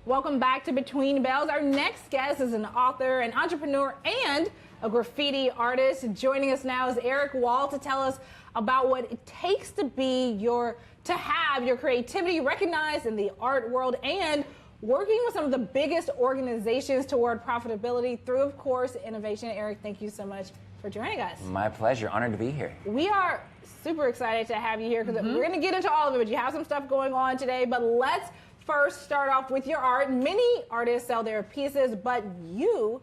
Welcome back to Between Bells. Our next guest is an author, an entrepreneur, and a graffiti artist. Joining us now is Erik Wahl to tell us about what it takes to have your creativity recognized in the art world and working with some of the biggest organizations toward profitability through, of course, innovation. Erik, thank you so much for joining us. My pleasure. Honored to be here. We are super excited to have you here because we're going to get into all of it, but you have some stuff going on today. But let's first start off with your art. Many artists sell their pieces, but you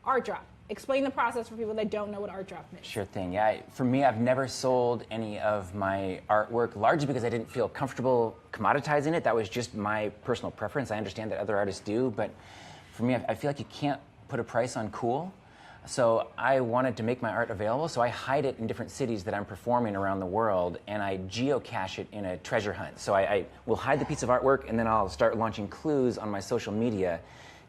art drop. Explain the process for people that don't know what art drop is. Sure thing. Yeah, for me, I've never sold any of my artwork, largely because I didn't feel comfortable commoditizing it. That was just my personal preference. I understand that other artists do, but for me, I feel like you can't put a price on cool. So I wanted to make my art available, so I hide it in different cities that I'm performing around the world, and I geocache it in a treasure hunt. So I will hide the piece of artwork, and then I'll start launching clues on my social media,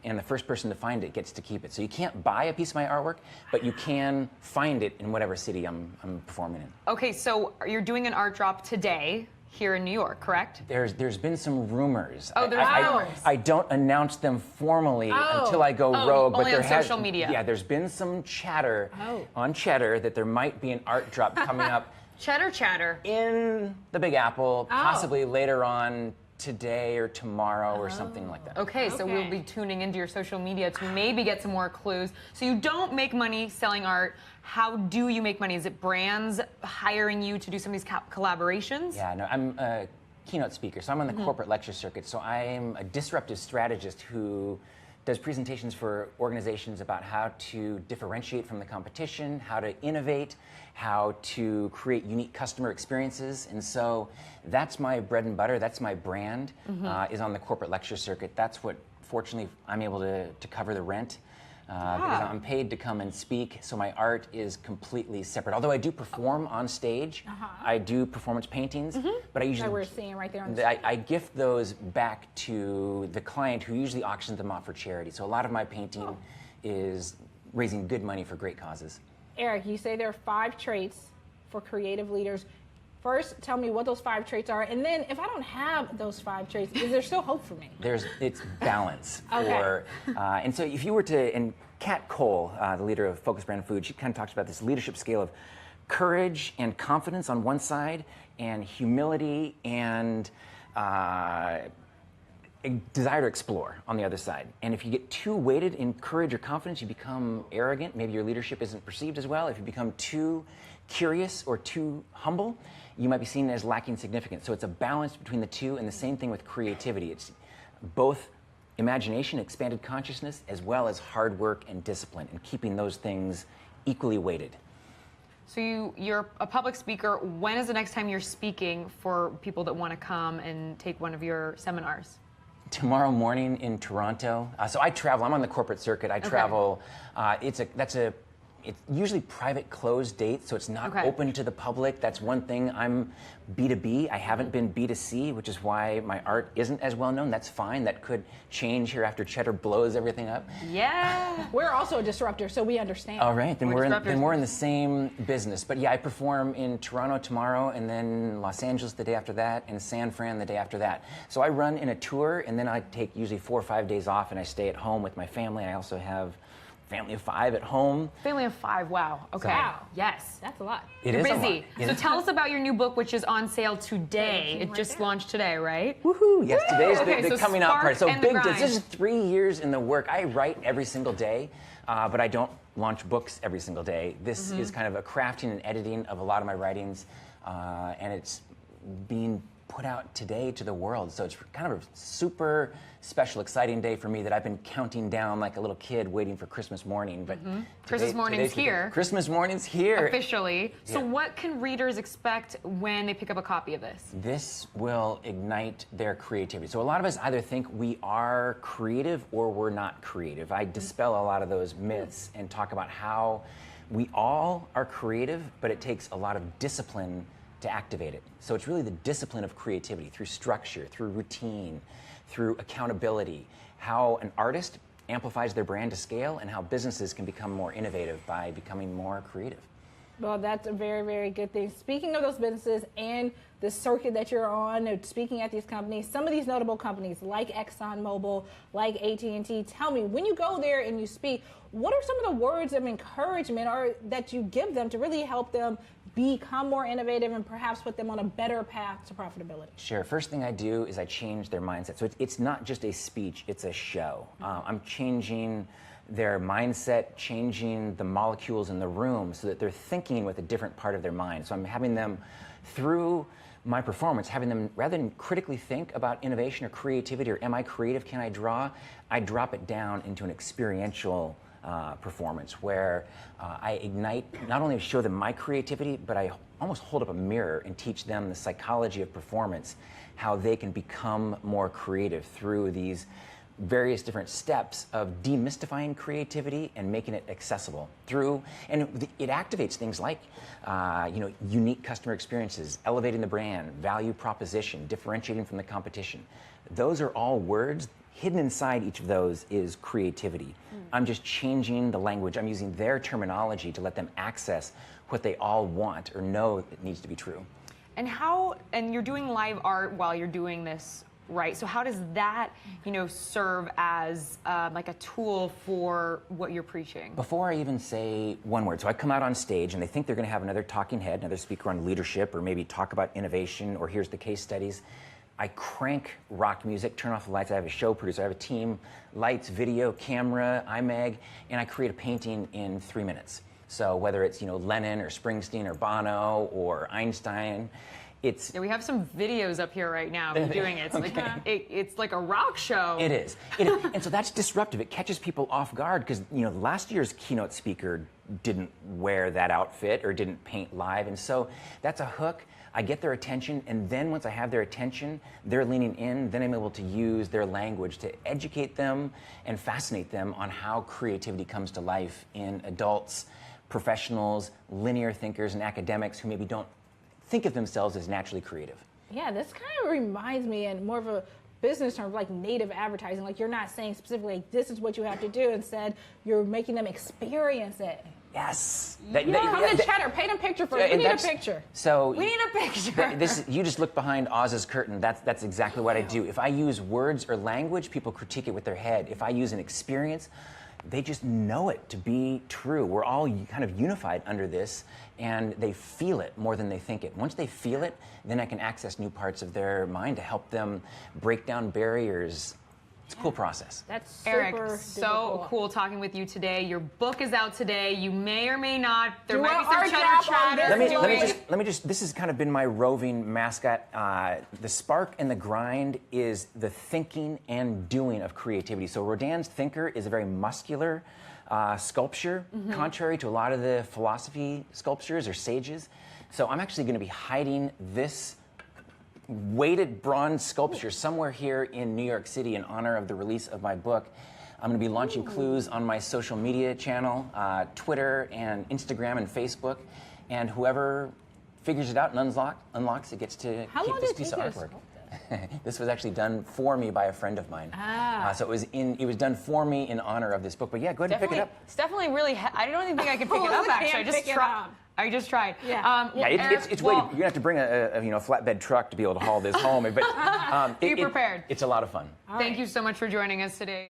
and the first person to find it gets to keep it. So you can't buy a piece of my artwork, but you can find it in whatever city I'm performing in. Okay, so you're doing an art drop today here in New York, correct? There's been some rumors. Oh, there's rumors. I don't announce them formally until I go rogue. Only but on social media. Yeah, there's been some chatter on Cheddar that there might be an art drop coming up. Cheddar. In the Big Apple, possibly later on today or tomorrow or something like that. Okay, so we'll be tuning into your social media to maybe get some more clues. So you don't make money selling art. How do you make money? Is it brands hiring you to do some of these collaborations? Yeah, no, I'm a keynote speaker, so I'm on the corporate lecture circuit. So I'm a disruptive strategist who does presentations for organizations about how to differentiate from the competition, how to innovate, how to create unique customer experiences. And so that's my bread and butter, that's my brand, is on the corporate lecture circuit. That's what, fortunately, I'm able to cover the rent. Because I'm paid to come and speak, so my art is completely separate. Although I do perform on stage, I do performance paintings, but I usually that we're seeing right there on the screen. I gift those back to the client who usually auctions them off for charity. So a lot of my painting is raising good money for great causes. Erik, you say there are 5 traits for creative leaders. First, tell me what those 5 traits are, and then if I don't have those 5 traits, is there still hope for me? It's balance. And so if you were to, and Kat Cole, the leader of Focus Brand Food, she kind of talks about this leadership scale of courage and confidence on one side, and humility and a desire to explore on the other side. And if you get too weighted in courage or confidence, you become arrogant. Maybe your leadership isn't perceived as well. If you become too curious or too humble, you might be seen as lacking significance. So it's a balance between the two, and the same thing with creativity. It's both imagination, expanded consciousness, as well as hard work and discipline, and keeping those things equally weighted. So you're a public speaker. When is the next time you're speaking for people that want to come and take one of your seminars? Tomorrow morning in Toronto. So I travel. I'm on the corporate circuit. I travel. It's usually private closed dates, so it's not open to the public. That's one thing. I'm B2B. I haven't been B2C, which is why my art isn't as well known. That's fine. That could change here after Cheddar blows everything up. Yeah. We're also a disruptor, so we understand. All right, then we're in the same business. But yeah, I perform in Toronto tomorrow, and then Los Angeles the day after that, and San Fran the day after that. So I run in a tour, and then I take usually 4 or 5 days off, and I stay at home with my family. I also have family of 5 at home. Family of 5, wow. Okay. Wow. Yes. That's a lot. You're busy. So tell us about your new book, which is on sale today. It just launched today, right? Woohoo! Yes, today's the coming out part. So big, this is 3 years in the work. I write every single day, but I don't launch books every single day. This is kind of a crafting and editing of a lot of my writings, and it's being put out today to the world. So it's kind of a super special, exciting day for me that I've been counting down like a little kid waiting for Christmas morning. But Christmas morning's here. Christmas morning's here. Officially. So what can readers expect when they pick up a copy of this? This will ignite their creativity. So a lot of us either think we are creative or we're not creative. I dispel a lot of those myths and talk about how we all are creative, but it takes a lot of discipline to activate it. So it's really the discipline of creativity through structure, through routine, through accountability, how an artist amplifies their brand to scale, and how businesses can become more innovative by becoming more creative. Well, that's a very, very good thing. Speaking of those businesses and the circuit that you're on, speaking at these companies, some of these notable companies like ExxonMobil, like AT&T, tell me, when you go there and you speak, what are some of the words of encouragement or that you give them to really help them become more innovative and perhaps put them on a better path to profitability? Sure. First thing I do is I change their mindset. So it's not just a speech, it's a show. I'm changing their mindset, changing the molecules in the room so that they're thinking with a different part of their mind. So I'm having them, through my performance, having them, rather than critically think about innovation or creativity or am I creative, can I draw, I drop it down into an experiential performance where I ignite, not only show them my creativity, but I almost hold up a mirror and teach them the psychology of performance, how they can become more creative through these various different steps of demystifying creativity and making it accessible through, and it activates things like, unique customer experiences, elevating the brand, value proposition, differentiating from the competition. Those are all words. Hidden inside each of those is creativity. I'm just changing the language. I'm using their terminology to let them access what they all want or know that needs to be true. And you're doing live art while you're doing this, right? So how does that, serve as like a tool for what you're preaching? Before I even say one word, so I come out on stage and they think they're going to have another talking head, another speaker on leadership, or maybe talk about innovation, or here's the case studies. I crank rock music, turn off the lights. I have a show producer, I have a team, lights, video, camera, iMag, and I create a painting in 3 minutes. So whether it's Lennon or Springsteen or Bono or Einstein, it's... Yeah, we have some videos up here right now of you doing it. It's, it's like a rock show. It is. And so that's disruptive. It catches people off guard because last year's keynote speaker didn't wear that outfit or didn't paint live, and so that's a hook. I get their attention, and then once I have their attention, they're leaning in, then I'm able to use their language to educate them and fascinate them on how creativity comes to life in adults, professionals, linear thinkers, and academics who maybe don't think of themselves as naturally creative. Yeah, this kind of reminds me in more of a business term, like native advertising. Like, you're not saying specifically, like, this is what you have to do. Instead, you're making them experience it. Yes. Come to Cheddar, paint a picture for us. We need a picture. So we need a picture. You just look behind Oz's curtain. That's exactly what I do. If I use words or language, people critique it with their head. If I use an experience, they just know it to be true. We're all kind of unified under this, and they feel it more than they think it. Once they feel it, then I can access new parts of their mind to help them break down barriers. It's a cool process. That's super Eric, so cool talking with you today. Your book is out today. You may or may not. There might be some Cheddar chatter. Let me just. This has kind of been my roving mascot. The spark and the grind is the thinking and doing of creativity. So Rodin's thinker is a very muscular sculpture, contrary to a lot of the philosophy sculptures or sages. So I'm actually going to be hiding this weighted bronze sculpture somewhere here in New York City in honor of the release of my book. I'm going to be launching clues on my social media channel, Twitter and Instagram and Facebook, and whoever figures it out and unlocks it gets to keep this piece of artwork. This was actually done for me by a friend of mine. So it was done for me in honor of this book. But yeah, go ahead and pick it up. It's definitely really. I don't even think I could pick it up. Actually, I just tried. Yeah. It's weighted. You're gonna have to bring a flatbed truck to be able to haul this home. But be prepared. It's a lot of fun. Thank you so much for joining us today.